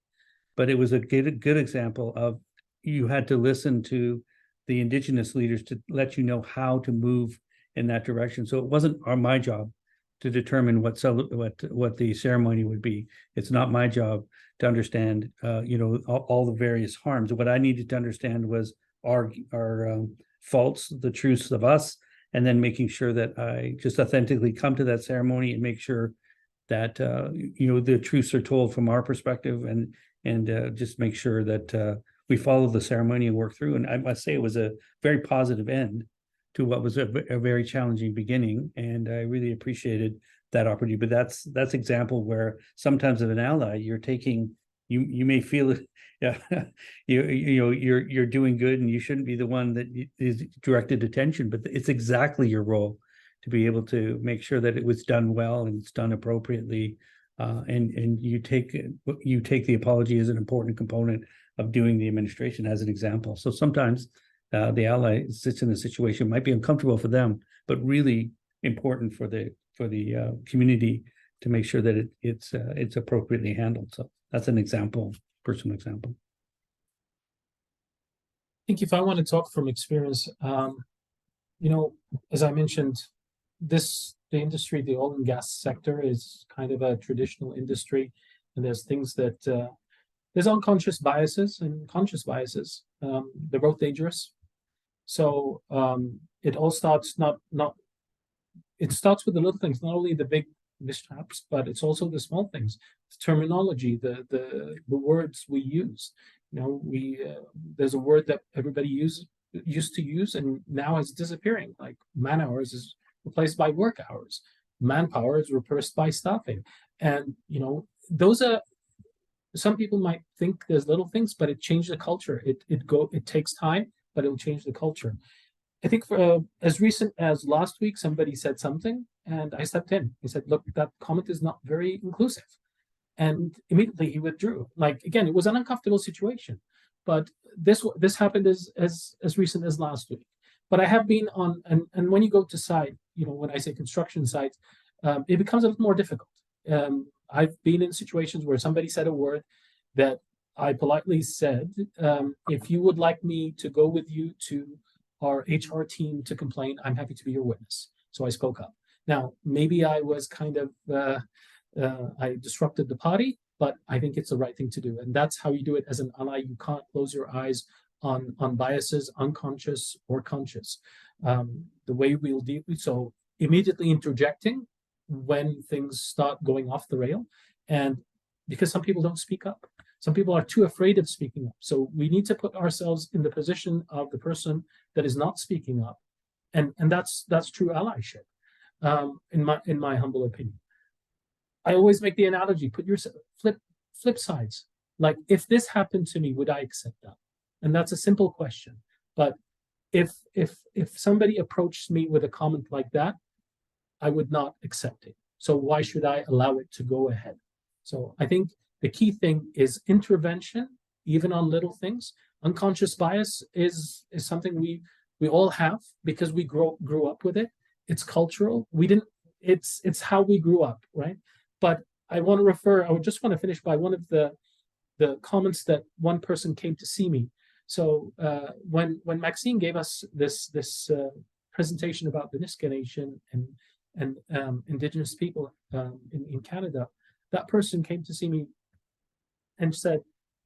Speaker 3: but it was a good example of you had to listen to the Indigenous leaders to let you know how to move in that direction. So it wasn't my job to determine what the ceremony would be. It's not my job to understand, all the various harms. What I needed to understand was our faults, the truths of us, and then making sure that I just authentically come to that ceremony and make sure that the truths are told from our perspective, and just make sure that we follow the ceremony and work through. And I must say it was a very positive end to what was a very challenging beginning, and I really appreciated that opportunity. But that's example where sometimes of an ally, you're taking, you may feel it, yeah, you're doing good, and you shouldn't be the one that is directed attention, but it's exactly your role to be able to make sure that it was done well and it's done appropriately, and you take the apology as an important component of doing the administration as an example. So sometimes the ally sits in a situation, might be uncomfortable for them, but really important for the community to make sure that it's appropriately handled. So that's an example, personal example.
Speaker 4: I think if I want to talk from experience, as I mentioned, the industry, the oil and gas sector, is kind of a traditional industry, and there's things that there's unconscious biases and conscious biases. They're both dangerous. So it all starts it starts with the little things, not only the big mishaps, but it's also the small things, the terminology, the words we use. There's a word that everybody used to use, and now is disappearing. Like man hours is replaced by work hours. Manpower is replaced by staffing. And those are, some people might think there's little things, but it changed the culture. It takes time, but it'll change the culture. I think for as recent as last week, somebody said something, and I stepped in. He said, "Look, that comment is not very inclusive," and immediately he withdrew. Like, again, it was an uncomfortable situation, but this happened as recent as last week. But I have been on, and when you go to site, when I say construction sites, it becomes a little more difficult. I've been in situations where somebody said a word that I politely said, if you would like me to go with you to our HR team to complain, I'm happy to be your witness. So I spoke up. Now, maybe I was kind of, I disrupted the party, but I think it's the right thing to do. And that's how you do it as an ally. You can't close your eyes on biases, unconscious or conscious. The way we'll deal with, so immediately interjecting when things start going off the rail, and because some people don't speak up. Some people are too afraid of speaking up. So we need to put ourselves in the position of the person that is not speaking up. And that's true allyship, in my humble opinion. I always make the analogy, put yourself, flip sides. Like, if this happened to me, would I accept that? And that's a simple question. But if somebody approached me with a comment like that, I would not accept it. So why should I allow it to go ahead? So I think the key thing is intervention, even on little things. Unconscious bias is something we all have because we grew up with it. It's cultural. It's how we grew up, right? But I would just want to finish by one of the comments that one person came to see me. So when Maxine gave us this presentation about the Niska Nation and Indigenous people in Canada, that person came to see me and said,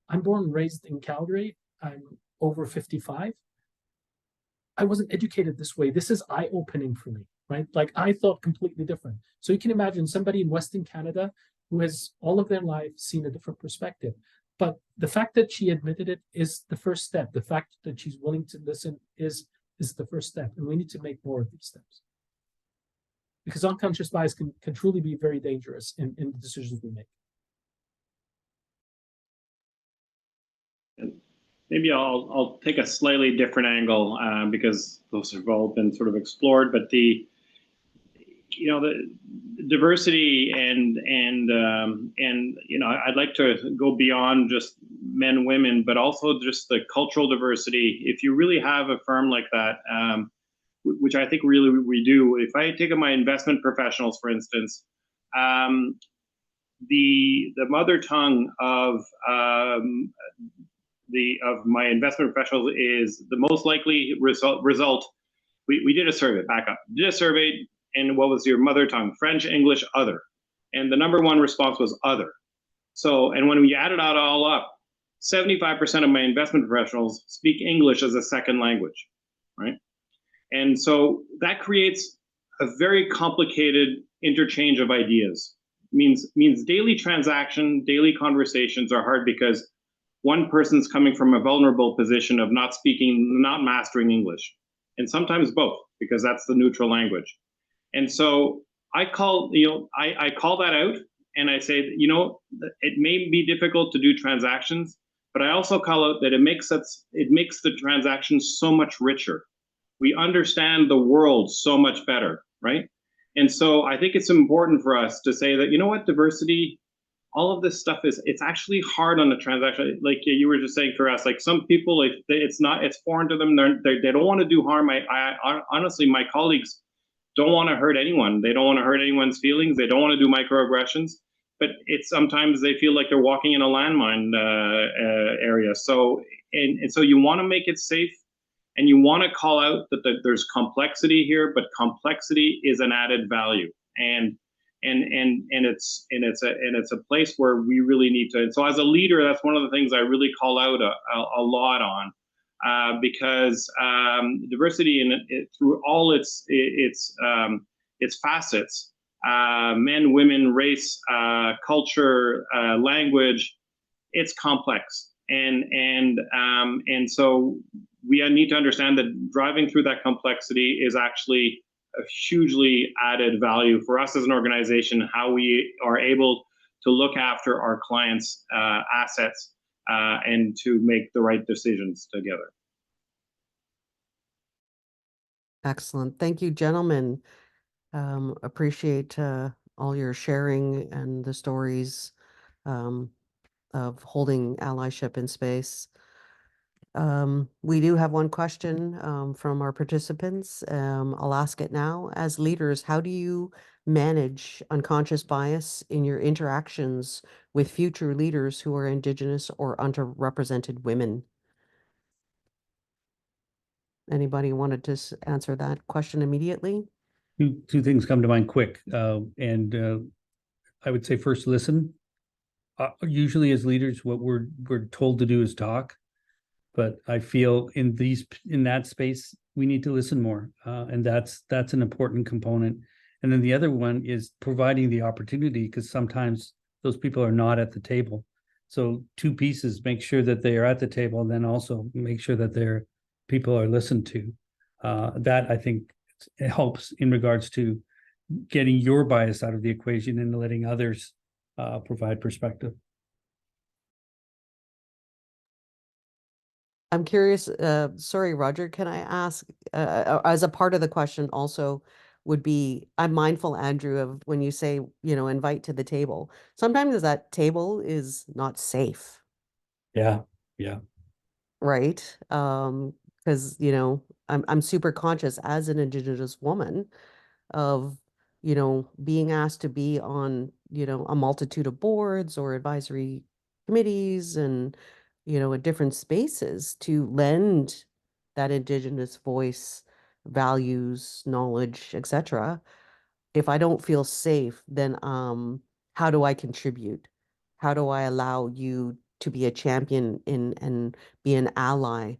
Speaker 4: "I'm born and raised in Calgary. I'm over 55. I wasn't educated this way. This is eye-opening for me, right? Like I thought completely different. So you can imagine somebody in Western Canada who has all of their life seen a different perspective. But the fact that she admitted it is the first step. The fact that she's willing to listen is the first step. And we need to make more of these steps. Because unconscious bias can truly be very dangerous in the decisions we make.
Speaker 2: Maybe I'll take a slightly different angle because those have all been sort of explored. But the diversity and I'd like to go beyond just men, women, but also just the cultural diversity. If you really have a firm like that, which I think really we do. If I take my investment professionals, for instance, the mother tongue of my investment professionals is the most likely result. We did a survey, back up, did a survey, and what was your mother tongue? French, English, other. And the number one response was other. So, and when we added it all up, 75% of my investment professionals speak English as a second language, right? And so that creates a very complicated interchange of ideas. Means daily transaction, daily conversations are hard because one person's coming from a vulnerable position of not speaking, not mastering English, and sometimes both, because that's the neutral language. And so I call that out, and I say, it may be difficult to do transactions, but I also call out that it makes the transaction so much richer. We understand the world so much better, right? And so I think it's important for us to say that, diversity, all of this stuff it's actually hard on the transaction. Like you were just saying for us, like some people, it's foreign to them. They don't want to do harm. I honestly, my colleagues don't want to hurt anyone. They don't want to hurt anyone's feelings. They don't want to do microaggressions. But it's sometimes they feel like they're walking in a landmine area. So so you want to make it safe, and you want to call out that there's complexity here, but complexity is an added value. And it's a place where we really need to. And so as a leader, that's one of the things I really call out a lot on, because diversity through all its facets, men, women, race, culture, language, it's complex. And so we need to understand that driving through that complexity is actually a hugely added value for us as an organization, how we are able to look after our clients' assets and to make the right decisions together.
Speaker 1: Excellent. Thank you, gentlemen. Appreciate all your sharing and the stories of holding allyship in space. We do have one question from our participants. I'll ask it now. As leaders, how do you manage unconscious bias in your interactions with future leaders who are Indigenous or underrepresented women? Anybody wanted to answer that question immediately?
Speaker 3: Two things come to mind quick. And I would say first, listen. Usually as leaders, what we're told to do is talk. But I feel in that space, we need to listen more. And that's an important component. And then the other one is providing the opportunity, because sometimes those people are not at the table. So two pieces, make sure that they are at the table, and then also make sure that their people are listened to. That I think it helps in regards to getting your bias out of the equation and letting others provide perspective.
Speaker 1: I'm curious, sorry, Roger, can I ask, as a part of the question also would be, I'm mindful, Andrew, of when you say, invite to the table. Sometimes that table is not safe.
Speaker 3: Yeah.
Speaker 1: Right? Because, I'm super conscious as an Indigenous woman of, being asked to be on, a multitude of boards or advisory committees and, in different spaces to lend that Indigenous voice, values, knowledge, etc. If I don't feel safe, then how do I contribute? How do I allow you to be a champion and be an ally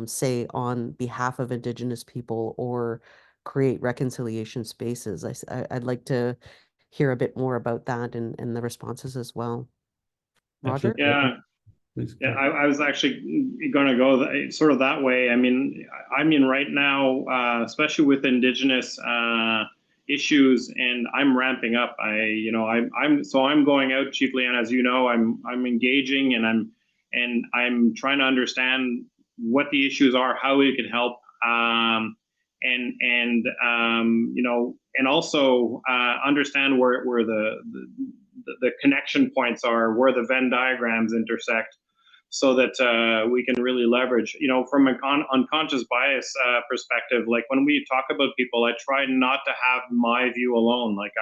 Speaker 1: say on behalf of Indigenous people or create reconciliation spaces. I'd like to hear a bit more about that and the responses as well. Roger?
Speaker 3: Absolutely.
Speaker 2: Yeah.
Speaker 3: Please
Speaker 2: Yeah,
Speaker 3: go.
Speaker 2: I was actually going to go sort of that way. I mean, right now, especially with Indigenous issues, and I'm ramping up. I'm going out, Chief Leanne, as you know, I'm engaging, and I'm trying to understand what the issues are, how we can help, and also understand where the connection points are, where the Venn diagrams intersect, so that we can really leverage, from an unconscious bias perspective. Like when we talk about people, I try not to have my view alone. Like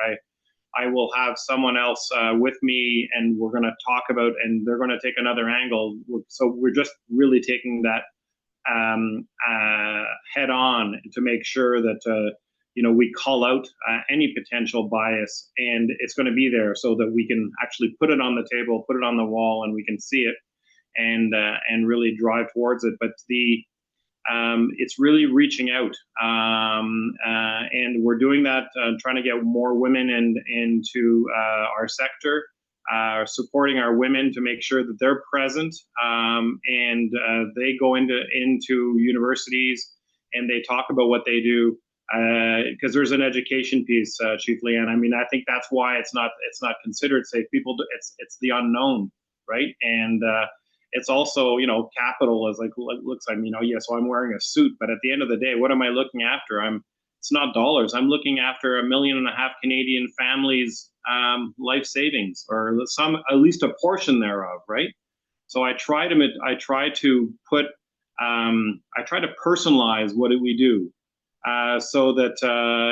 Speaker 2: I will have someone else with me, and we're going to talk about, and they're going to take another angle. So we're just really taking that head on to make sure that we call out any potential bias, and it's going to be there so that we can actually put it on the table, put it on the wall, and we can see it and really drive towards it. But it's really reaching out, and we're doing that, trying to get more women into our sector, supporting our women to make sure that they're present, and they go into universities and they talk about what they do, because there's an education piece, Chief Leanne. I mean, I think that's why it's not considered safe. It's the unknown, right? And it's also, capital is like, looks, so I'm wearing a suit, but at the end of the day, what am I looking after? It's not dollars. I'm looking after 1.5 million Canadian families' life savings, or at least a portion thereof, right? So I try to personalize what do we do, so that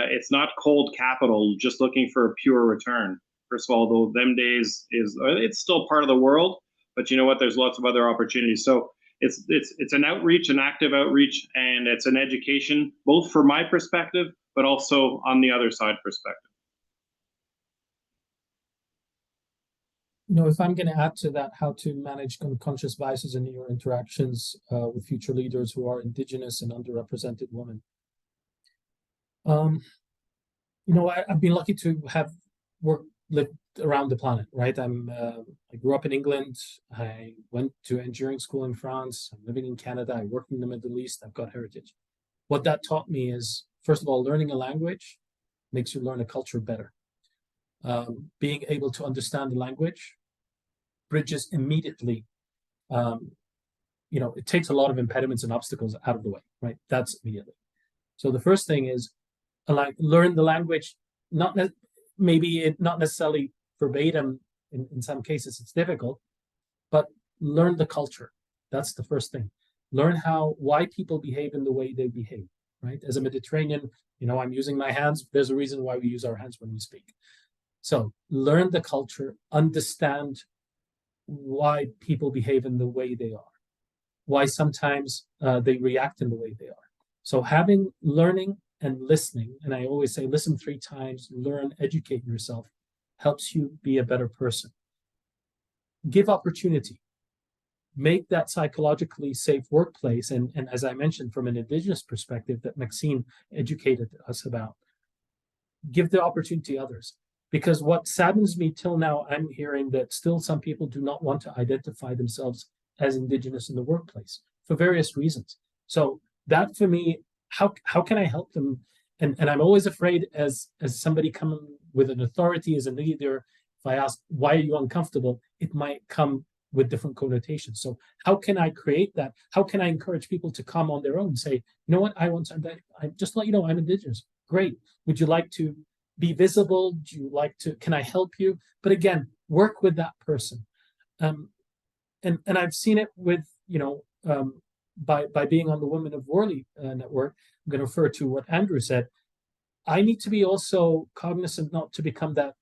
Speaker 2: it's not cold capital, just looking for a pure return. First of all, though, them days it's still part of the world. But you know what? There's lots of other opportunities. So it's an outreach, an active outreach, and it's an education, both for my perspective, but also on the other side perspective.
Speaker 4: If I'm going to add to that, how to manage unconscious biases in your interactions with future leaders who are Indigenous and underrepresented women. I've been lucky to have lived around the planet, right? I grew up in England. I went to engineering school in France. I'm living in Canada. I work in the Middle East. I've got heritage. What that taught me is, first of all, learning a language makes you learn a culture better. Being able to understand the language bridges immediately. It takes a lot of impediments and obstacles out of the way, right? That's immediately. So the first thing is, learn the language, not necessarily verbatim. In some cases, it's difficult, but learn the culture. That's the first thing. Learn why people behave in the way they behave, right? As a Mediterranean, I'm using my hands. There's a reason why we use our hands when we speak. So learn the culture, understand why people behave in the way they are, why sometimes they react in the way they are. So learning and listening, and I always say listen 3 times, learn, educate yourself, helps you be a better person. Give opportunity. Make that psychologically safe workplace, and as I mentioned, from an Indigenous perspective that Maxine educated us about, give the opportunity to others. Because what saddens me till now, I'm hearing that still some people do not want to identify themselves as Indigenous in the workplace for various reasons. So that, for me, how can I help them? And I'm always afraid, as somebody coming with an authority as a leader, if I ask, why are you uncomfortable, it might come with different connotations. So how can I create that? How can I encourage people to come on their own and say, you know what, I just let you know I'm Indigenous. Great. Would you like to be visible? Do you like to, can I help you? But again, work with that person. And I've seen it with, by being on the Women of Worley network. I'm going to refer to what Andrew said. I need to be also cognizant not to become that,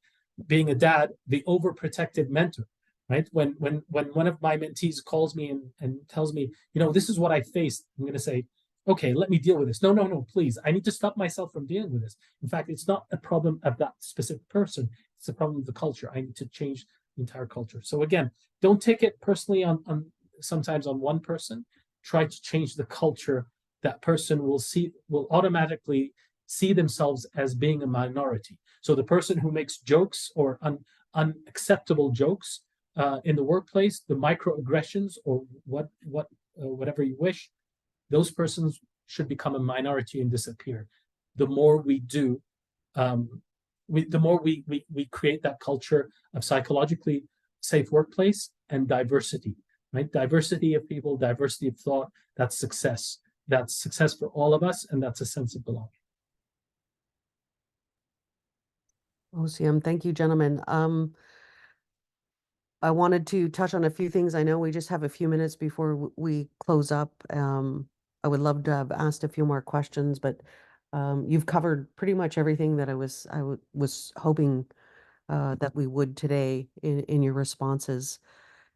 Speaker 4: being a dad, the overprotected mentor, right? When one of my mentees calls me and tells me, this is what I faced, I'm going to say, okay, let me deal with this. No, please. I need to stop myself from dealing with this. In fact, it's not a problem of that specific person. It's a problem of the culture. I need to change the entire culture. So again, don't take it personally on sometimes on one person. try to change the culture, that person will automatically see themselves as being a minority. So the person who makes jokes or unacceptable jokes in the workplace, the microaggressions or whatever you wish, those persons should become a minority and disappear. The more we do, the more we create that culture of psychologically safe workplace and diversity, right? Diversity of people, diversity of thought, that's success. That's success for all of us, and that's a sense of belonging.
Speaker 1: OCM, thank you, gentlemen. I wanted to touch on a few things. I know we just have a few minutes before we close up. I would love to have asked a few more questions, but you've covered pretty much everything that I was hoping that we would today in your responses.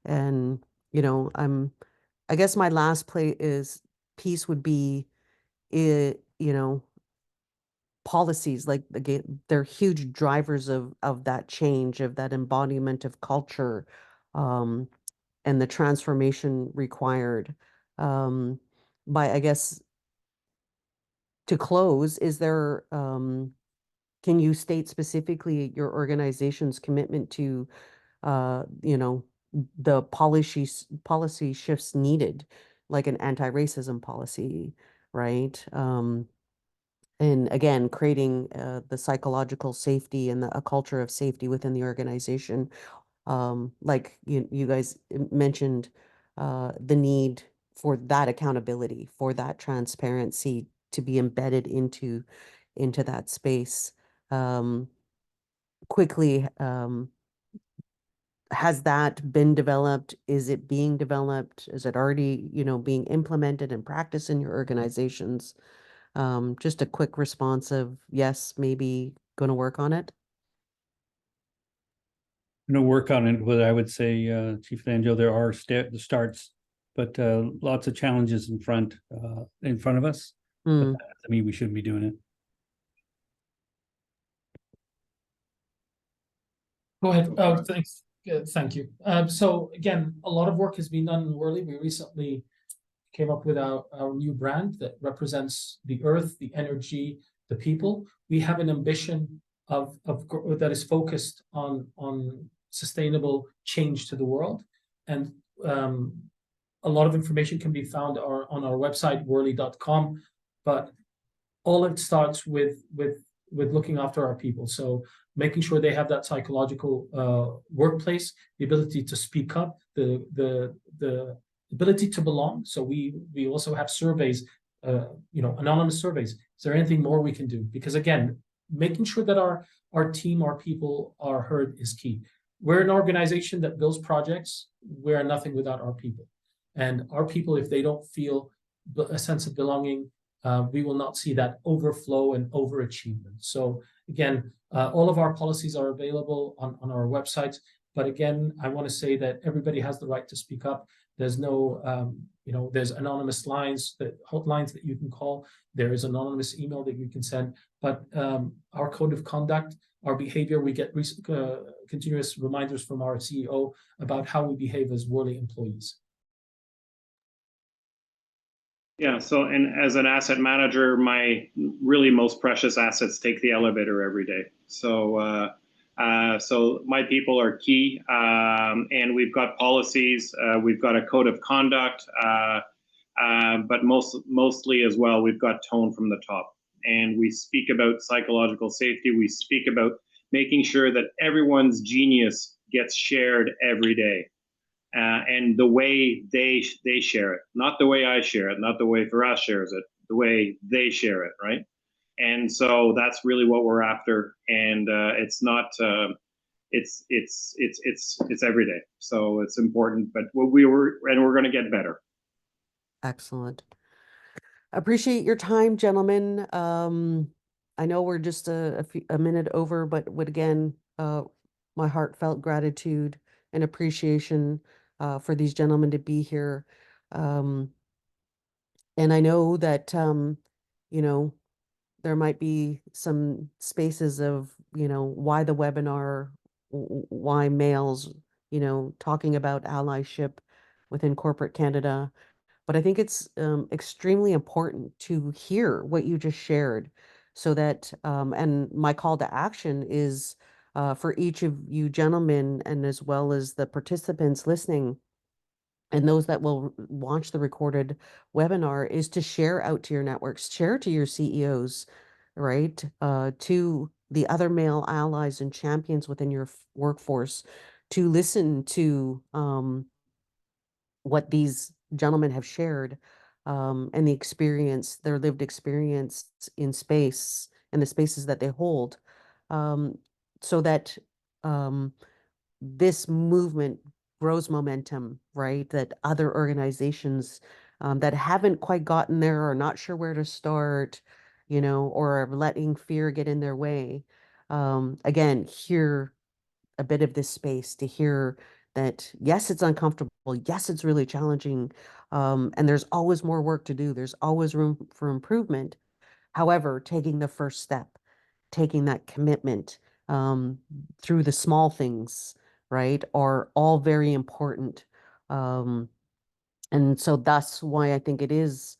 Speaker 1: And I guess my last piece would be, policies. Like, again, they're huge drivers of that change, of that embodiment of culture, and the transformation required. I guess, to close, can you state specifically your organization's commitment to the policy shifts needed, like an anti-racism policy, right? And again, creating the psychological safety and a culture of safety within the organization. Like you guys mentioned, the need for that accountability, for that transparency to be embedded into that space. Quickly, has that been developed? Is it being developed? Is it already, being implemented and practiced in your organizations? Just a quick response of yes, maybe going to work on it.
Speaker 3: Work on it, but I would say, Chief Danjo, there are the starts, but lots of challenges in front of us. But that doesn't mean we shouldn't be doing it.
Speaker 4: Go ahead. Thanks. Thank you. So again, a lot of work has been done in Worley. We recently came up with our new brand that represents the earth, the energy, the people. We have an ambition that is focused on sustainable change to the world, and a lot of information can be found on our website worley.com. But all it starts with looking after our people. So making sure they have that psychological workplace, the ability to speak up, the ability to belong. So we also have surveys, anonymous surveys. Is there anything more we can do? Because again, making sure that our team, our people are heard is key. We're an organization that builds projects. We're nothing without our people. And our people, if they don't feel a sense of belonging, we will not see that overflow and overachievement. So again, all of our policies are available on our website. But again, I want to say that everybody has the right to speak up. There's no, there's anonymous hotlines that you can call. There is anonymous email that you can send. But our code of conduct, our behavior, we get continuous reminders from our CEO about how we behave as Worley employees.
Speaker 2: Yeah, so, and as an asset manager, my really most precious assets take the elevator every day. So, so my people are key, and we've got policies, we've got a code of conduct, but mostly as well, we've got tone from the top. And we speak about psychological safety. We speak about making sure that everyone's genius gets shared every day. And the way they share it, not the way I share it, not the way Firas shares it, the way they share it, right? And so that's really what we're after. And it's not, it's every day. So it's important, but we're going to get better.
Speaker 1: Excellent. Appreciate your time, gentlemen. I know we're just a minute over, but would again, my heartfelt gratitude and appreciation for these gentlemen to be here. And I know that, there might be some spaces of, why the webinar, why males, talking about allyship within corporate Canada. But I think it's extremely important to hear what you just shared so that, and my call to action is for each of you gentlemen and as well as the participants listening and those that will watch the recorded webinar is to share out to your networks, share to your CEOs, right? To the other male allies and champions within your workforce to listen to what these gentlemen have shared and the experience, their lived experience in space and the spaces that they hold, um, so that um, this movement grows momentum, right? That other organizations that haven't quite gotten there or not sure where to start, or are letting fear get in their way, again, hear a bit of this space to hear that, yes, it's uncomfortable. Yes, it's really challenging. And there's always more work to do. There's always room for improvement. However, taking the first step, taking that commitment um, through the small things, right, are all very important. Um, and so that's why I think it is,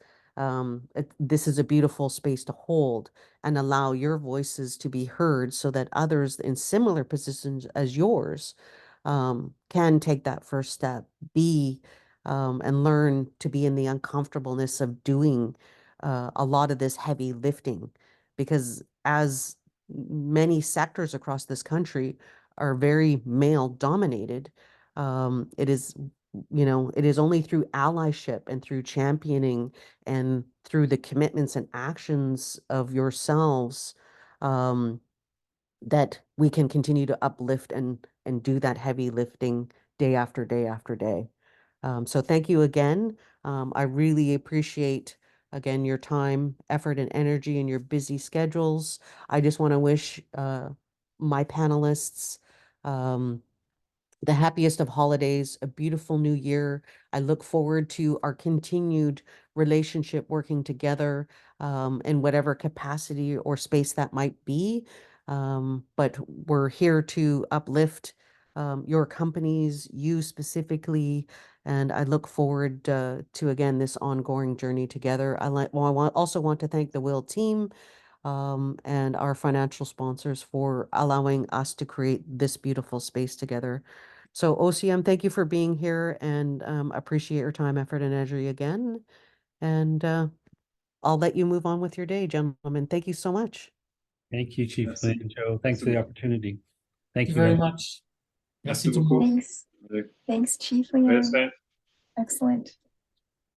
Speaker 1: this is a beautiful space to hold and allow your voices to be heard so that others in similar positions as yours can take that first step, be and learn to be in the uncomfortableness of doing a lot of this heavy lifting. Because as many sectors across this country are very male dominated, it is it is only through allyship and through championing and through the commitments and actions of yourselves um, that we can continue to uplift and do that heavy lifting day after day after day. So thank you again. I really appreciate again your time, effort, and energy in your busy schedules. I just want to wish my panelists the happiest of holidays, a beautiful new year. I look forward to our continued relationship working together in whatever capacity or space that might be. But we're here to uplift your companies, you specifically, and I look forward to again this ongoing journey together. Also want to thank the Will team and our financial sponsors for allowing us to create this beautiful space together. So OCM, thank you for being here and appreciate your time, effort, and energy again. And I'll let you move on with your day, gentlemen. Thank you so much.
Speaker 3: Thank you, Chief
Speaker 2: Merci.
Speaker 3: Lynn, Joe. Thanks for the opportunity. Thank you
Speaker 4: very
Speaker 3: guys.
Speaker 4: much.
Speaker 2: Merci
Speaker 4: Merci tout le
Speaker 2: beaucoup.
Speaker 4: monde.
Speaker 5: Thanks. Thanks, Chief
Speaker 2: Yes,
Speaker 5: Leon.
Speaker 2: man.
Speaker 5: Excellent.